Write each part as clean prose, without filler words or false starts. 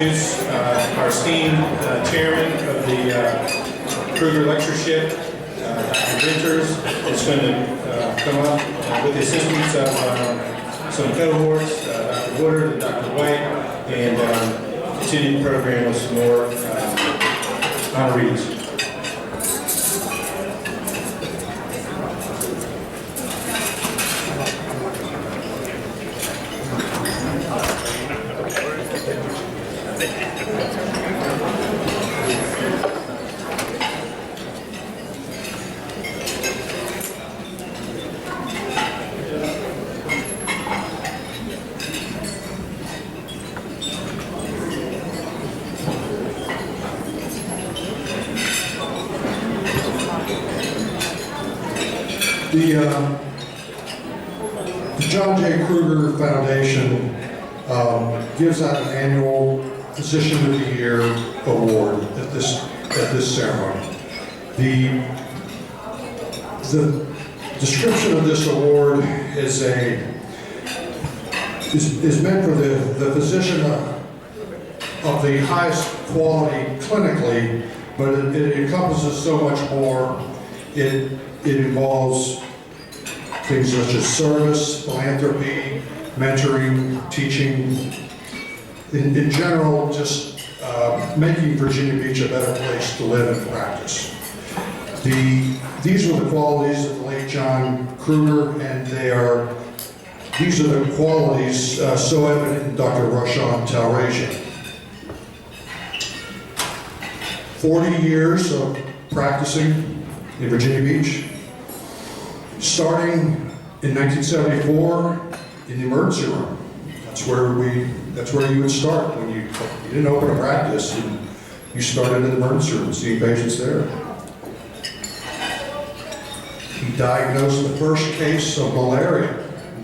Our esteemed chairman of the Krueger lectureship, Dr. Winters, is going to come up with the assistance of some cohorts, Dr. Woodard and Dr. White, and continue the program with some more honorees. The John J. Krueger Foundation gives out an annual Physician of the Year award at this ceremony. The description of this award is meant for the physician of the highest quality clinically, but it encompasses so much more. It involves things such as service, philanthropy, mentoring, teaching, in general, just making Virginia Beach a better place to live and practice. These were the qualities of the late John Krueger, and these are the qualities so evident in Dr. Roshan Talreja. 40 years of practicing in Virginia Beach, starting in 1974 in the emergency room. That's where you would start when you didn't open a practice. You started in the emergency room, seeing patients there. He diagnosed the first case of malaria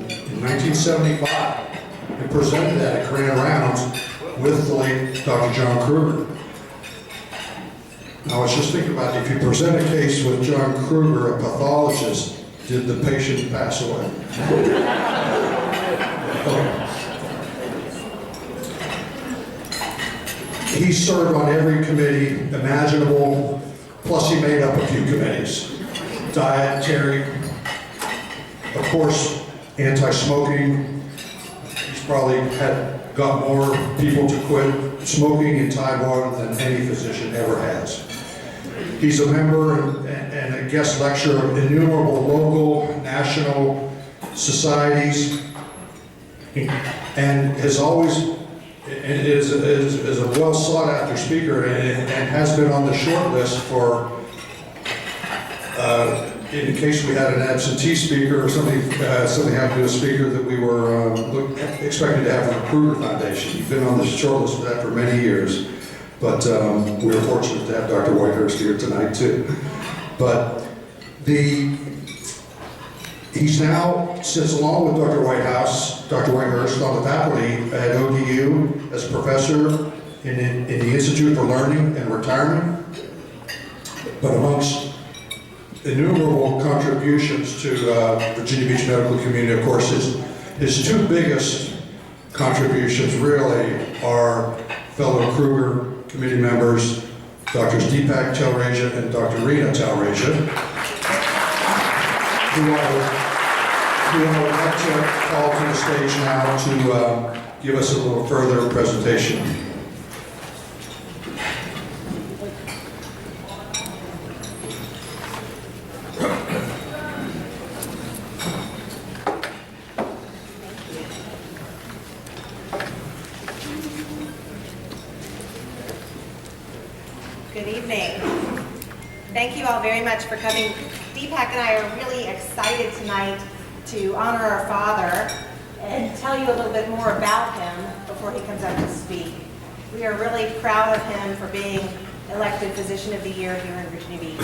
in 1975 and presented that at Grand Rounds with the late Dr. John Krueger. I was just thinking about if you present a case with John Krueger, a pathologist, did the patient pass away? He served on every committee imaginable, plus he made up a few committees. Dietary, of course, anti-smoking. He's probably got more people to quit smoking in Taiwan than any physician ever has. He's a member and a guest lecturer of innumerable local, national societies, and is a well sought after speaker and has been on the short list for, in case we had an absentee speaker or something happened to a speaker that we were expecting to have from the Krueger Foundation. He's been on the short list for that for many years. But we were fortunate to have Dr. Whitehurst here tonight too. But he's now sits along with Dr. Whitehurst on the faculty at ODU as a professor in the Institute for Learning and Retirement. But amongst innumerable contributions to Virginia Beach medical community, of course, his two biggest contributions really are fellow Krueger committee members, Drs. Deepak Talreja and Dr. Rina Talreja, who I would like to call to the stage now to give us a little further presentation. Good evening. Thank you all very much for coming. Deepak and I are really excited tonight to honor our father and tell you a little bit more about him before he comes up to speak. We are really proud of him for being elected Physician of the Year here in Virginia Beach.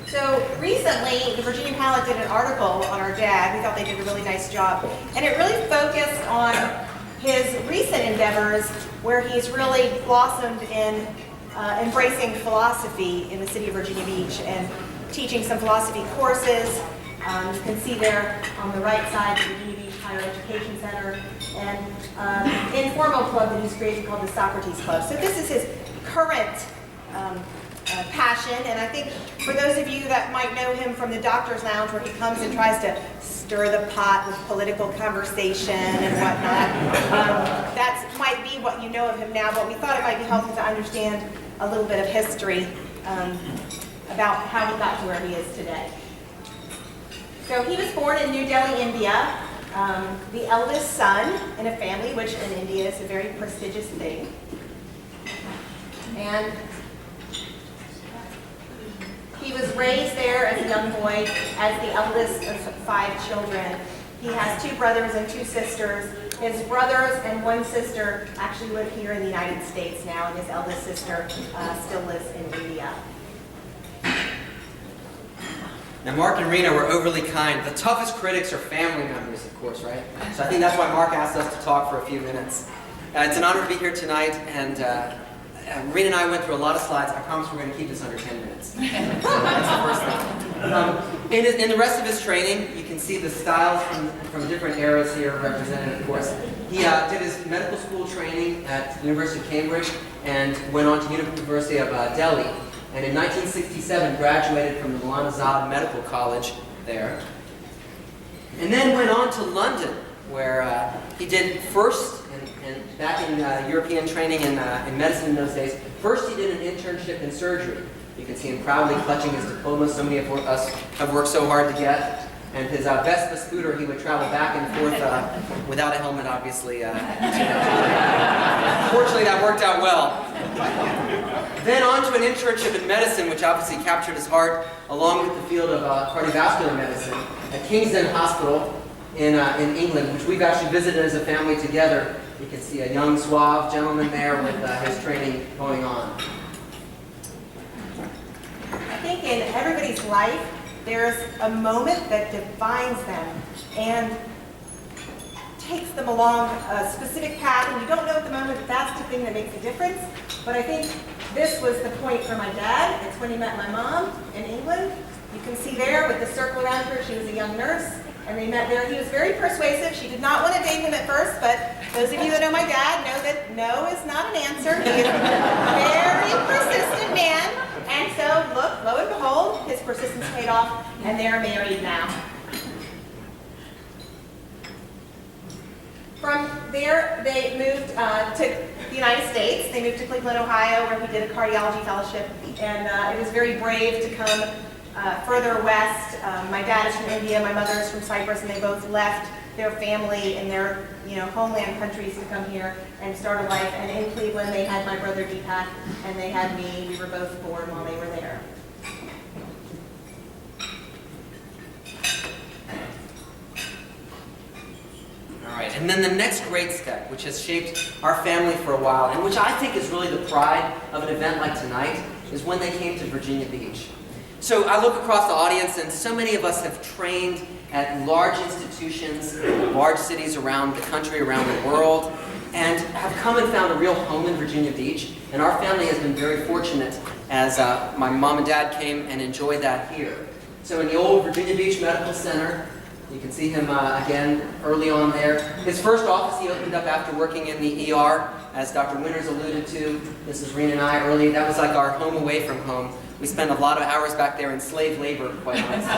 So recently, the Virginia Pilot did an article on our dad. We thought they did a really nice job. And it really focused on his recent endeavors where he's really blossomed in embracing philosophy in the city of Virginia Beach and teaching some philosophy courses. You can see there on the right side the Virginia Beach Higher Education Center, and informal club that he's created called the Socrates Club. So this is his current passion, and I think for those of you that might know him from the Doctor's Lounge, where he comes and tries to stir the pot with political conversation and whatnot, that might be what you know of him now, but we thought it might be helpful to understand a little bit of history about how he got to where he is today. So he was born in New Delhi, India, the eldest son in a family, which in India is a very prestigious thing. And he was raised there as a young boy as the eldest of 5 children. He has 2 brothers and 2 sisters. His brothers and 1 sister actually live here in the United States now, and his eldest sister still lives in India. Now, Mark and Rena were overly kind. The toughest critics are family members, of course, right? So I think that's why Mark asked us to talk for a few minutes. It's an honor to be here tonight, and Rena and I went through a lot of slides. I promise we're going to keep this under 10 minutes. So that's the first thing. In the rest of his training, you can see the styles from different eras here represented, of course. He did his medical school training at the University of Cambridge and went on to the University of Delhi. And in 1967, graduated from the Mullan Azad Medical College there. And then went on to London, where he did first, and back in European training in medicine in those days, first he did an internship in surgery. You can see him proudly clutching his diploma. So many of us have worked so hard to get. And his Vespa scooter, he would travel back and forth without a helmet, obviously. Fortunately, that worked out well. Then on to an internship in medicine, which obviously captured his heart, along with the field of cardiovascular medicine at Kingston Hospital in England, which we've actually visited as a family together. You can see a young, suave gentleman there with his training going on. I think in everybody's life, there's a moment that defines them and takes them along a specific path, and you don't know at the moment that that's the thing that makes a difference. But I think this was the point for my dad. It's when he met my mom in England. You can see there with the circle around her, she was a young nurse, and they met there. He was very persuasive. She did not want to date him at first, but those of you that know my dad know that no is not an answer. He is a very persistent man. And so, look, lo and behold, his persistence paid off, and they are married now. From there, they moved to the United States. They moved to Cleveland, Ohio, where he did a cardiology fellowship. And it was very brave to come further west. My dad is from India, my mother is from Cyprus, and they both left their family and their homeland countries to come here and start a life. And in Cleveland, they had my brother Deepak, and they had me. We were both born while they were there. All right, and then the next great step, which has shaped our family for a while, and which I think is really the pride of an event like tonight, is when they came to Virginia Beach. So I look across the audience, and so many of us have trained at large institutions, large cities around the country, around the world, and have come and found a real home in Virginia Beach. And our family has been very fortunate as my mom and dad came and enjoyed that here. So in the old Virginia Beach Medical Center, you can see him again early on there. His first office he opened up after working in the ER, as Dr. Winters alluded to. This is Rena and I early. That was like our home away from home. We spent a lot of hours back there in slave labor, quite honestly.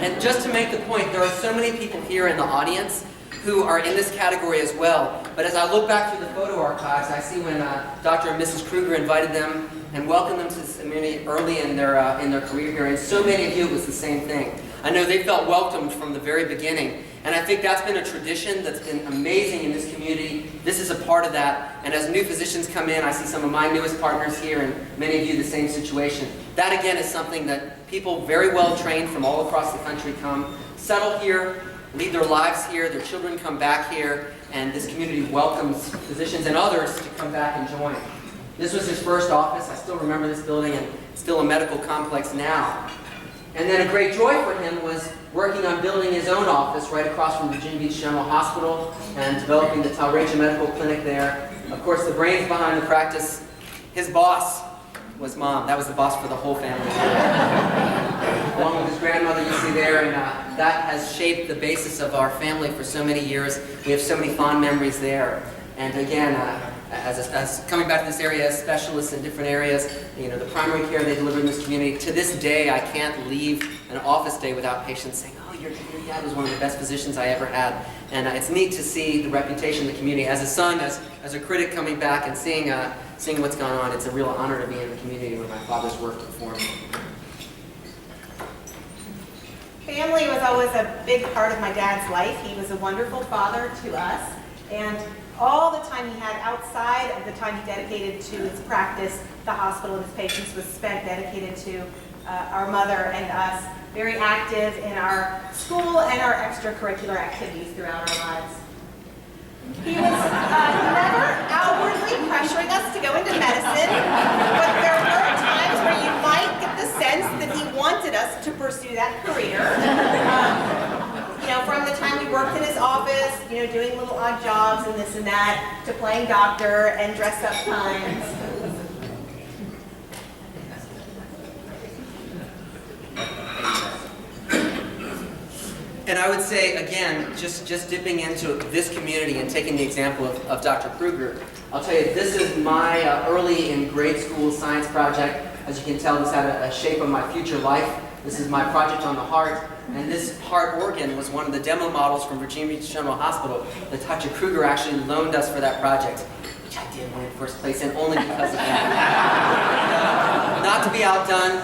And just to make the point, there are so many people here in the audience who are in this category as well. But as I look back through the photo archives, I see when Dr. and Mrs. Krueger invited them and welcomed them to this community early in their career here, and so many of you, it was the same thing. I know they felt welcomed from the very beginning, and I think that's been a tradition that's been amazing in this community. This is a part of that, and as new physicians come in, I see some of my newest partners here, and many of you the same situation. That again is something that people very well trained from all across the country come, settle here, lead their lives here, their children come back here, and this community welcomes physicians and others to come back and join. This was his first office. I still remember this building, and it's still a medical complex now. And then a great joy for him was working on building his own office right across from Virginia Beach General Hospital and developing the Talreja Medical Clinic there. Of course, the brains behind the practice, his boss was Mom. That was the boss for the whole family. Along with his grandmother you see there, and that has shaped the basis of our family for so many years. We have so many fond memories there. And again, as coming back to this area as specialists in different areas, you know, the primary care they deliver in this community, to this day I can't leave an office day without patients saying, oh, your dad was one of the best physicians I ever had. And it's neat to see the reputation in the community. As a son, as a critic coming back and seeing what's going on, it's a real honor to be in the community where my father's worked and formed. Family was always a big part of my dad's life. He was a wonderful father to us, and all the time he had outside of the time he dedicated to his practice, the hospital, and his patients was spent dedicated to our mother and us, very active in our school and our extracurricular activities throughout our lives. He was never outwardly pressuring us to go into medicine, but there were times where you might get the sense that he wanted us to pursue that career. You know, from the time we worked in his office, you know, doing little odd jobs and this and that, to playing doctor and dress-up times. And I would say, again, just dipping into this community and taking the example of Dr. Krueger, I'll tell you, this is my early in grade school science project. As you can tell, this had a shape of my future life. This is my project on the heart. And this heart organ was one of the demo models from Virginia Beach General Hospital that Dr. Krueger actually loaned us for that project, which I did win first place in only because of that. Not to be outdone,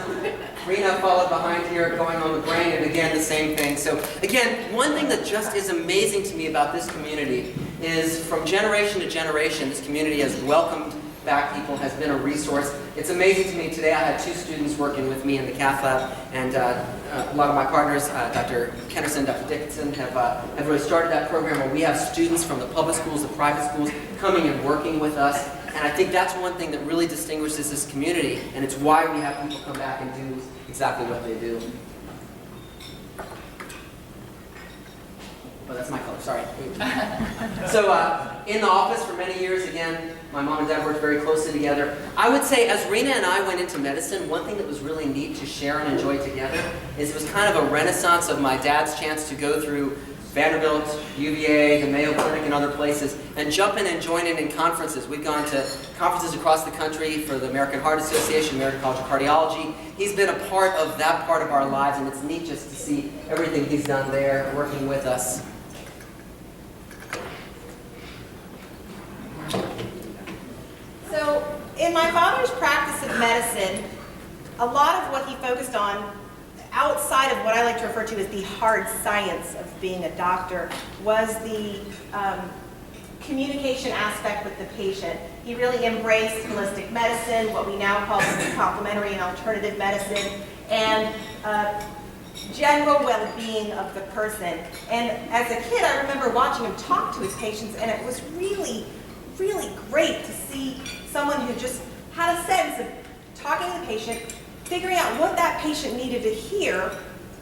Rena followed behind here, going on the brain, and again, the same thing. So again, one thing that just is amazing to me about this community is from generation to generation, this community has welcomed back people, has been a resource. It's amazing to me. Today I had 2 students working with me in the cath lab, and a lot of my partners, Dr. Kennerson, Dr. Dickinson, have really started that program where we have students from the public schools, the private schools, coming and working with us. And I think that's one thing that really distinguishes this community, and it's why we have people come back and do exactly what they do. Oh, that's my color, sorry. So in the office for many years, again, my mom and dad worked very closely together. I would say as Rena and I went into medicine, one thing that was really neat to share and enjoy together is it was kind of a renaissance of my dad's chance to go through Vanderbilt, UVA, the Mayo Clinic, and other places, and jump in and join in conferences. We've gone to conferences across the country for the American Heart Association, American College of Cardiology. He's been a part of that part of our lives, and it's neat just to see everything he's done there, working with us. So, in my father's practice of medicine, a lot of what he focused on outside of what I like to refer to as the hard science of being a doctor was the communication aspect with the patient. He really embraced holistic medicine, what we now call complementary and alternative medicine, and general well-being of the person. And as a kid, I remember watching him talk to his patients, and it was really, really great to see someone who just had a sense of talking to the patient, figuring out what that patient needed to hear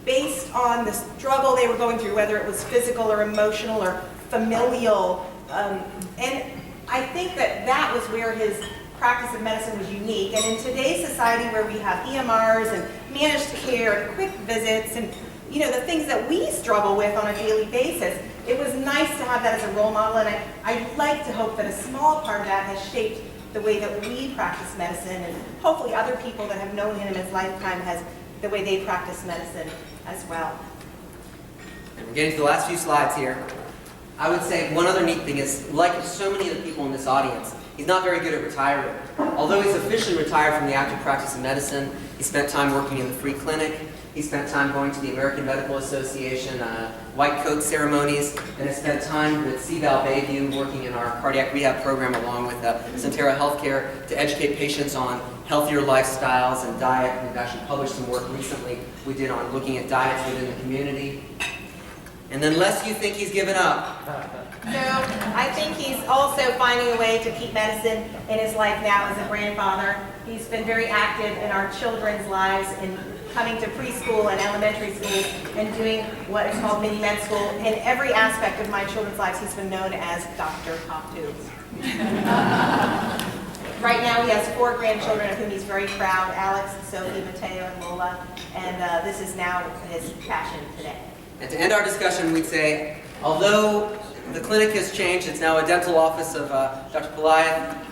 based on the struggle they were going through, whether it was physical or emotional or familial. And I think that that was where his practice of medicine was unique. And in today's society where we have EMRs and managed care and quick visits and the things that we struggle with on a daily basis, it was nice to have that as a role model. And I'd like to hope that a small part of that has shaped the way that we practice medicine, and hopefully other people that have known him in his lifetime has the way they practice medicine as well. And we're getting to the last few slides here. I would say one other neat thing is, like so many of the people in this audience, he's not very good at retiring. Although he's officially retired from the active practice of medicine, he spent time working in the free clinic. He spent time going to the American Medical Association white coat ceremonies, and has spent time with CVAL Bayview working in our cardiac rehab program along with Centera Healthcare to educate patients on healthier lifestyles and diet. We've actually published some work recently we did on looking at diets within the community. And then lest you think he's given up. So I think he's also finding a way to keep medicine in his life now as a grandfather. He's been very active in our children's lives in coming to preschool and elementary schools and doing what is called mini med school. In every aspect of my children's lives, he's been known as Dr. Top Tubes. Right now he has 4 grandchildren of whom he's very proud, Alex, Sophie, Mateo, and Lola, and this is now his passion today. And to end our discussion, we'd say, although the clinic has changed, it's now a dental office of Dr. Pelayath,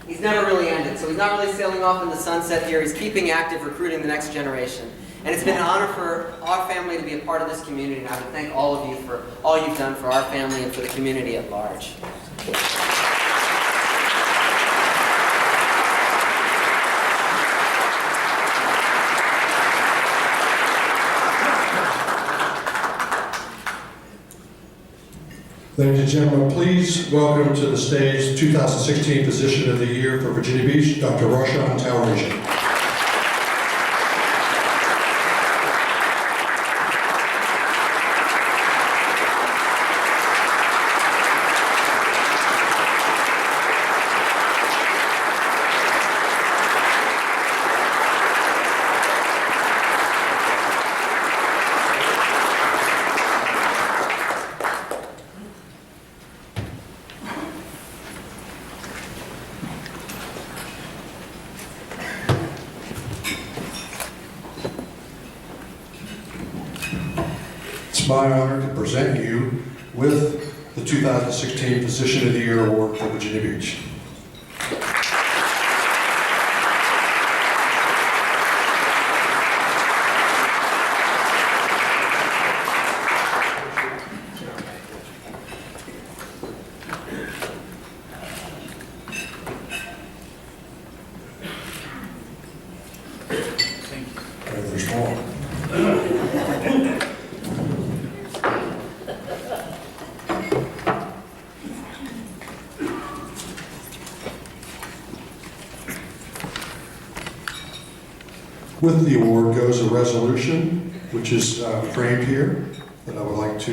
he's never really ended. So he's not really sailing off in the sunset here. He's keeping active, recruiting the next generation. And it's been an honor for our family to be a part of this community, and I would thank all of you for all you've done for our family and for the community at large. Ladies and gentlemen, please welcome to the stage 2016 Physician of the Year for Virginia Beach, Dr. Roshan Talreja. It's my honor to present you with the 2016 Physician of the Year Award for Virginia Beach. There's more. With the award goes a resolution, which is framed here, that I would like to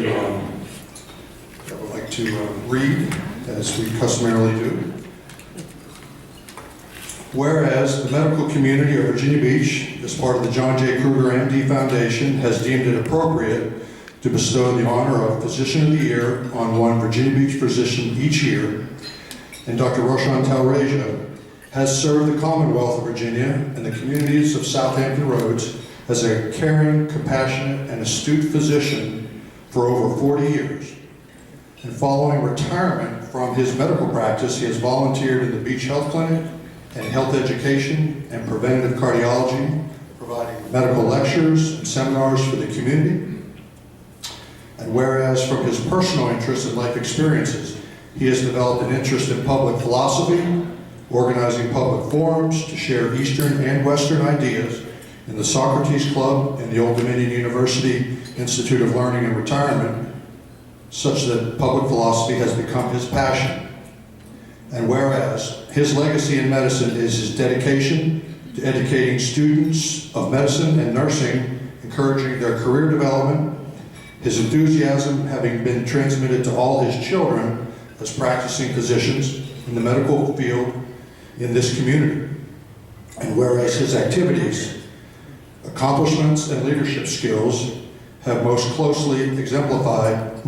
read, as we customarily do. Whereas the medical community of Virginia Beach, as part of the John J. Krueger MD Foundation, has deemed it appropriate to bestow the honor of Physician of the Year on one Virginia Beach physician each year, and Dr. Roshan Talreja has served the Commonwealth of Virginia and the communities of Southampton Roads as a caring, compassionate, and astute physician for over 40 years. And following retirement from his medical practice, he has volunteered in the Beach Health Clinic and health education and preventative cardiology, providing medical lectures and seminars for the community. And whereas from his personal interests and life experiences, he has developed an interest in public philosophy, organizing public forums to share Eastern and Western ideas in the Socrates Club and the Old Dominion University Institute of Learning and Retirement, such that public philosophy has become his passion. And whereas his legacy in medicine is his dedication to educating students of medicine and nursing, encouraging their career development, his enthusiasm having been transmitted to all his children as practicing physicians in the medical field in this community. And whereas his activities, accomplishments, and leadership skills have most closely exemplified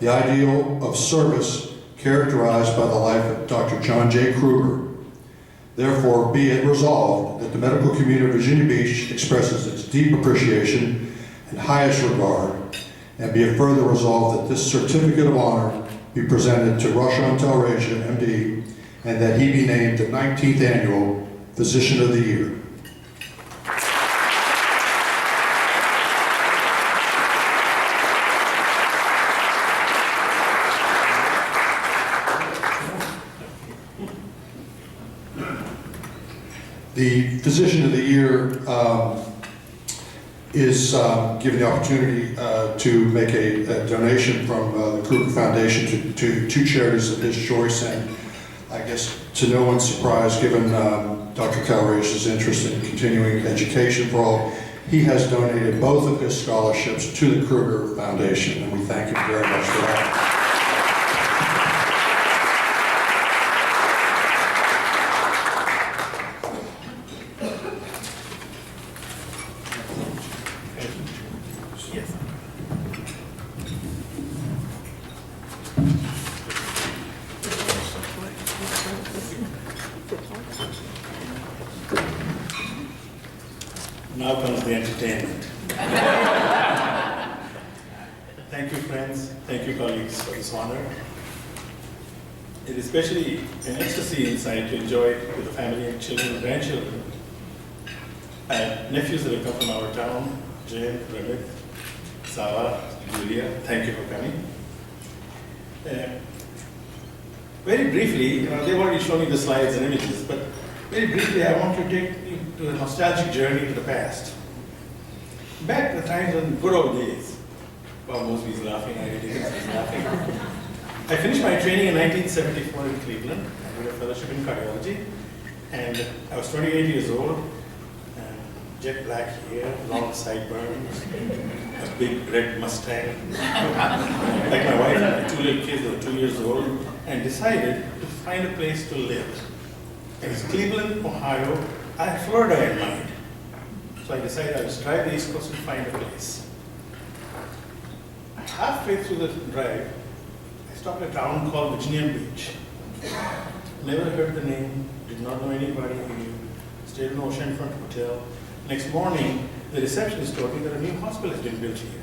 the ideal of service characterized by the life of Dr. John J. Krueger. Therefore, be it resolved that the medical community of Virginia Beach expresses its deep appreciation and highest regard, and be it further resolved that this certificate of honor be presented to Roshan Talreja, MD, and that he be named the 19th Annual Physician of the Year. The Physician of the Year is given the opportunity to make a donation from the Krueger Foundation to two charities of his choice, and I guess to no one's surprise, given Dr. Talreja's interest in continuing education for all, he has donated both of his scholarships to the Krueger Foundation, and we thank him very much for that. Now comes the entertainment. Thank you, friends. Thank you, colleagues, for this honor. It is especially an ecstasy inside to enjoy it with the family and children and grandchildren. I have nephews that have come from our town, Jane, Ramit, Sava, Julia. Thank you for coming. Very briefly, they've already shown me the slides and images, but very briefly, I want to take you to a nostalgic journey to the past. Back to the times in good old days. Bob Mosby's laughing, I Dickens is laughing. I finished my training in 1974 in Cleveland. I did a fellowship in cardiology, and I was 28 years old. Jet black hair, long sideburns, a big red Mustang. Like my wife and my two little kids, they were 2 years old, and decided to find a place to live. It was Cleveland, Ohio. I had Florida in mind. So I decided I would drive the East Coast and find a place. Halfway through the drive, I stopped at a town called Virginia Beach. Never heard the name, did not know anybody, stayed in an oceanfront hotel. Next morning, the receptionist told me that a new hospital has been built here.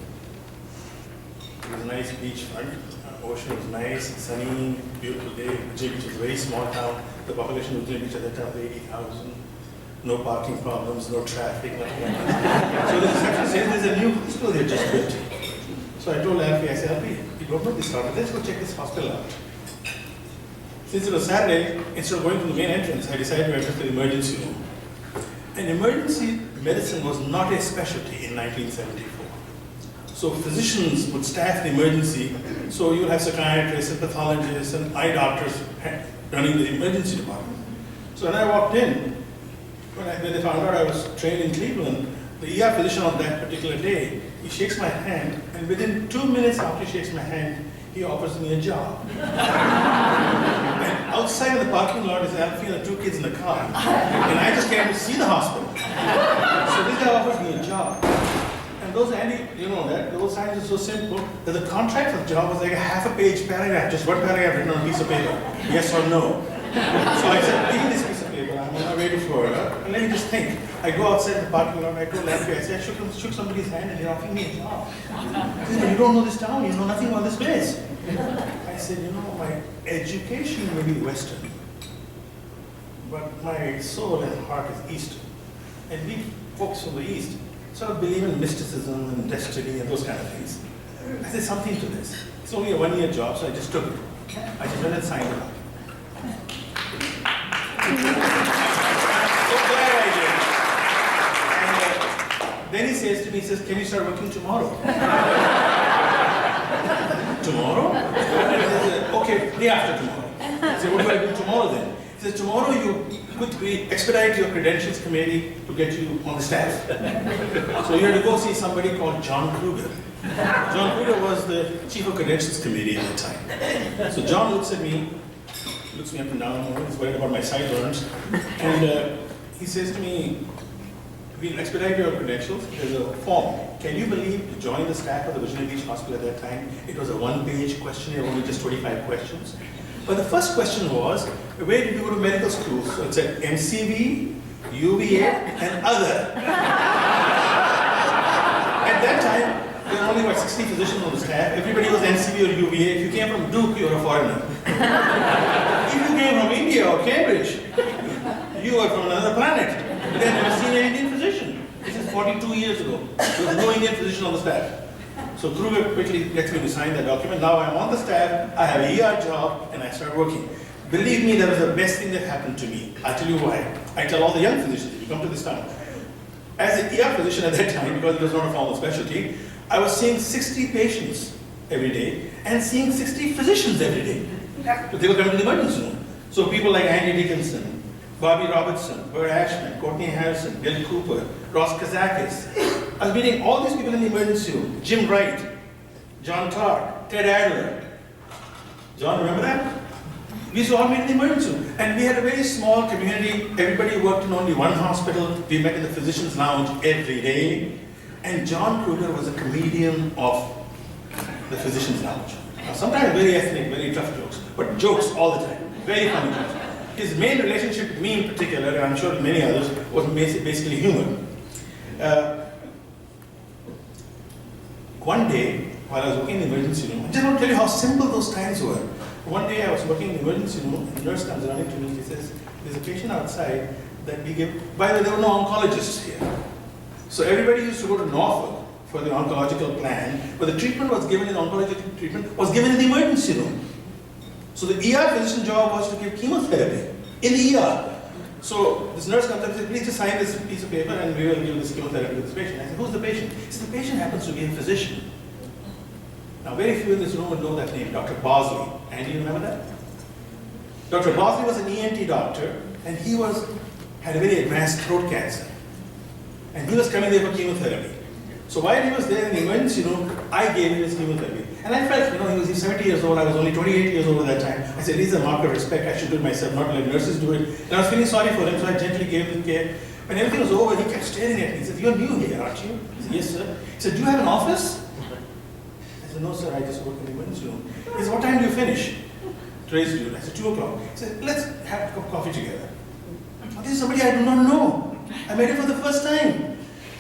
It was a nice beachfront. Ocean was nice, sunny, beautiful day. Virginia Beach was a very small town. The population of Virginia Beach at that time was 80,000. No parking problems, no traffic, nothing like that. So the receptionist said, there's a new hospital they just built. So I told Alfie, I said, Alfie, you don't know this hospital, let's go check this hospital out. Since it was Saturday, instead of going to the main entrance, I decided to enter the emergency room. And emergency medicine was not a specialty in 1974. So physicians would staff the emergency, so you'll have psychiatrists and pathologists and eye doctors running the emergency department. So when I walked in, when they found out I was trained in Cleveland, the ER physician on that particular day, he shakes my hand, and within 2 minutes after he shakes my hand, he offers me a job. And outside of the parking lot is Alfie and the two kids in the car, and I just came to see the hospital. So this guy offers me a job. And those, Andy, you know that, those signs are so simple that the contract for the job was like a half-a-page paragraph, just one paragraph written on a piece of paper, yes or no. So I said, give me this piece of paper, I'm on my way to Florida, and let me just think. I go outside the parking lot, I told Alfie, I said, I shook somebody's hand and they're offering me a job. He said, you don't know this town, you know nothing about this place. I said, you know, my education may be Western, but my soul and heart is Eastern. And we folks from the East sort of believe in mysticism and destiny and those kind of things. I said, something to this. It's only a one-year job, so I just took it. I just went and signed it up. So glad I did. And then he says to me, he says, can you start working tomorrow? Tomorrow? Okay, day after tomorrow. I said, what do I do tomorrow then? He says, tomorrow we expedite your credentials committee to get you on the staff. So you had to go see somebody called John Krueger. John Krueger was the chief of credentials committee at the time. So John looks at me, looks me up and down, he's worried about my sideburns, and he says to me, we'll expedite your credentials. There's a form. Can you believe to join the staff of the Virginia Beach Hospital at that time? It was a one-page questionnaire, only just 25 questions. But the first question was, where did you go to medical school? So it said MCV, UVA, and other. At that time, there were only about 60 physicians on the staff. Everybody was MCV or UVA. If you came from Duke, you were a foreigner. If you came from India or Cambridge, you were from another planet. They had never seen an Indian physician. This is 42 years ago. There was no Indian physician on the staff. So Krueger quickly gets me to sign that document. Now I'm on the staff, I have an ER job, and I start working. Believe me, that was the best thing that happened to me. I'll tell you why. I tell all the young physicians, if you come to this town. As an ER physician at that time, because it was not a formal specialty, I was seeing 60 patients every day, and seeing 60 physicians every day. But they were coming to the emergency room. So people like Andy Dickinson, Bobby Robertson, Bert Ashman, Courtney Harrison, Bill Cooper, Ross Kazakis. I was meeting all these people in the emergency room. Jim Wright, John Tartt, Ted Adler. John, remember that? We used to all meet in the emergency room. And we had a very small community. Everybody worked in only one hospital. We met in the physician's lounge every day. And John Krueger was a comedian of the physician's lounge. Now, sometimes very ethnic, very tough jokes, but jokes all the time. Very funny jokes. His main relationship with me in particular, and I'm sure many others, was basically humor. One day, while I was working in the emergency room. I just want to tell you how simple those times were. One day I was working in the emergency room, and the nurse comes running to me. She says, there's a patient outside that we give. By the way, there were no oncologists here. So everybody used to go to Norfolk for the oncological plan, but the treatment was given in oncological treatment was given in the emergency room. So the ER physician job was to give chemotherapy in the ER. So this nurse comes up and says, please just sign this piece of paper and we will give this chemotherapy to this patient. I said, who's the patient? He said, the patient happens to be a physician. Now very few in this room would know that name, Dr. Bosley. And do you remember that? Dr. Bosley was an ENT doctor, and he had a very advanced throat cancer. And he was coming there for chemotherapy. So while he was there in the emergency room, I gave him his chemotherapy. And I felt, he was 70 years old, I was only 28 years old at that time. I said, this is a mark of respect, I should do it myself, not let nurses do it. And I was feeling sorry for him, so I gently gave him the care. When everything was over, he kept staring at me. He said, you're new here, aren't you? I said, yes, sir. He said, do you have an office? I said, no, sir, I just work in the emergency room. He said, what time do you finish? Today's due. I said, 2 o'clock. He said, let's have a cup of coffee together. Now, this is somebody I do not know. I met him for the first time.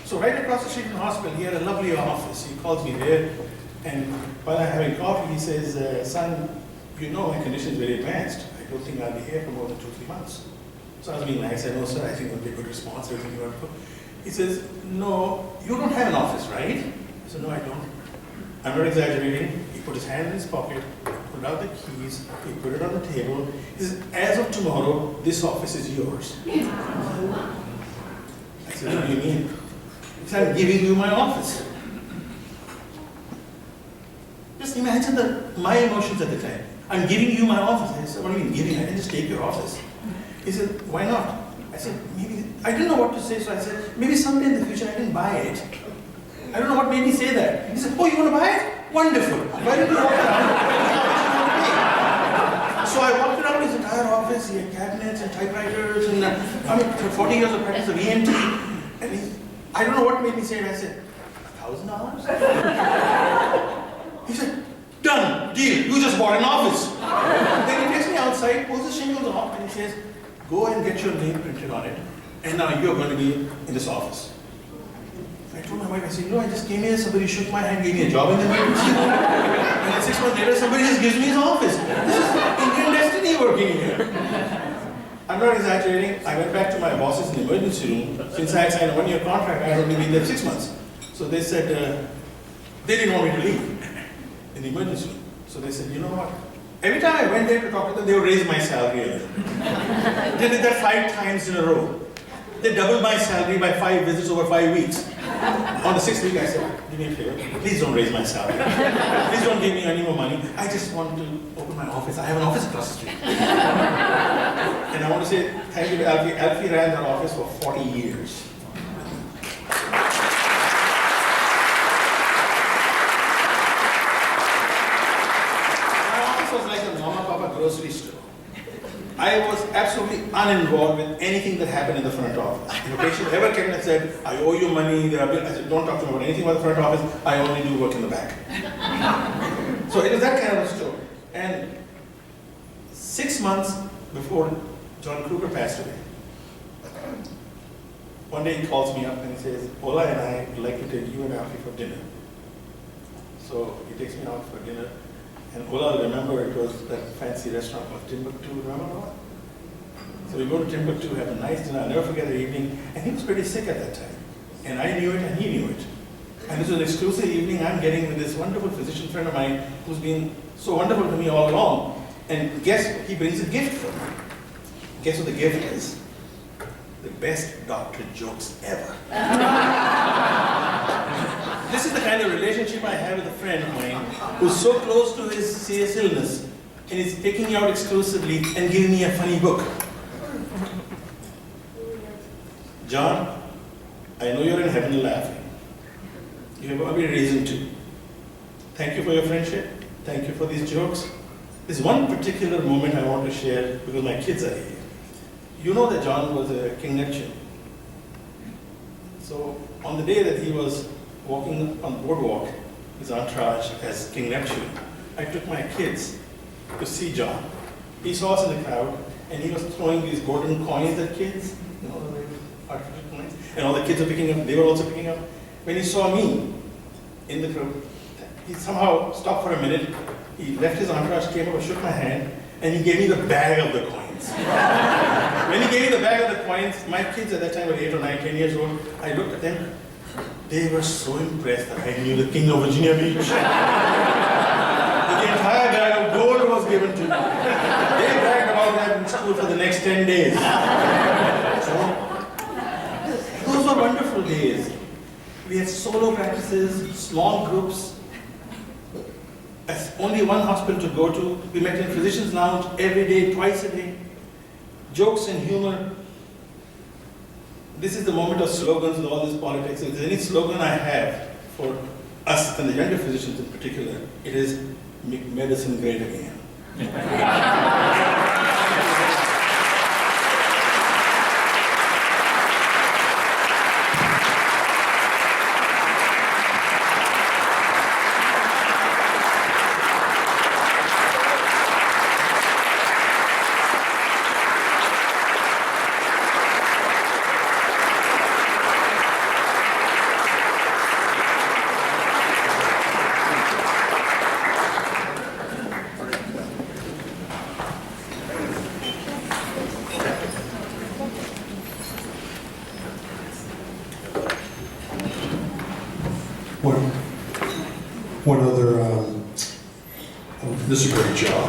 So right across the street from the hospital, he had a lovely office. He calls me there, and while I'm having coffee, he says, son, you know my condition is very advanced. I don't think I'll be here for more than 2-3 months. So I was being nice. I said, no, sir, I think it will be a good response. Everything wonderful. He says, no, you don't have an office, right? I said, no, I don't. I'm not exaggerating. He put his hand in his pocket, pulled out the keys, he put it on the table. He says, as of tomorrow, this office is yours. I said, what do you mean? He said, I'm giving you my office. Just imagine my emotions at the time. I'm giving you my office. I said, what do you mean giving? I can just take your office. He said, why not? I said, maybe, I didn't know what to say, so I said, maybe someday in the future I can buy it. I don't know what made me say that. He said, oh, you want to buy it? Wonderful. Why didn't you walk around? So I walked around his entire office. He had cabinets and typewriters and 40 years of practice of ENT. And I don't know what made me say it. I said, $1,000? He said, done, deal. You just bought an office. Then he takes me outside, pulls the shingles off, and he says, go and get your name printed on it. And now you're going to be in this office. I told my wife, I said, I just came here, somebody shook my hand, gave me a job in the emergency room. And then 6 months later, somebody just gives me his office. This is Indian destiny working here. I'm not exaggerating. I went back to my bosses in the emergency room. Since I had signed a 1-year contract, I had only been there 6 months. So they said, they didn't want me to leave in the emergency room. So they said, you know what? Every time I went there to talk to them, they would raise my salary a little. They did that 5 times in a row. They doubled my salary by 5 visits over 5 weeks. On the 6th week, I said, do me a favor, please don't raise my salary. Please don't give me any more money. I just want to open my office. I have an office across the street. And I want to say thank you to Alfie. Alfie ran that office for 40 years. My office was like a mama papa grocery store. I was absolutely uninvolved with anything that happened in the front office. If a patient ever came and said, I owe you money, I said, don't talk to me about anything about the front office, I only do work in the back. So it was that kind of a store. And 6 months before John Krueger passed away, one day he calls me up and he says, Ola and I would like to take you and Alfie for dinner. So he takes me out for dinner. And Ola, remember, it was that fancy restaurant called Timbuktu, remember Ola? So we go to Timbuktu, have a nice dinner, I'll never forget the evening, and he was pretty sick at that time. And I knew it and he knew it. And this was an exclusive evening I'm getting with this wonderful physician friend of mine who's been so wonderful to me all along. And guess, he brings a gift for me. Guess what the gift is? The best doctor jokes ever. This is the kind of relationship I have with a friend of mine who's so close to his serious illness and is taking me out exclusively and giving me a funny book. John, I know you're in heaven laughing. You have every reason to. Thank you for your friendship. Thank you for these jokes. There's one particular moment I want to share because my kids are here. You know that John was a King Neptune. So on the day that he was walking on the boardwalk, his entourage as King Neptune, I took my kids to see John. He saw us in the crowd, and he was throwing these golden coins at kids, the artificial coins, and all the kids are picking up, they were also picking up. When he saw me in the crowd, he somehow stopped for a minute. He left his entourage, came over, shook my hand, and he gave me the bag of the coins. When he gave me the bag of the coins, my kids at that time were 8 or 9, 10 years old. I looked at them. They were so impressed that I knew the king of Virginia Beach. The entire bag of gold was given to me. They bragged about that in school for the next 10 days. So, those were wonderful days. We had solo practices, small groups. As only one hospital to go to. We met in physicians' lounge every day, twice a day. Jokes and humor. This is the moment of slogans and all this politics. If there's any slogan I have for us and the younger physicians in particular, it is make medicine great again. One other, this is a great job.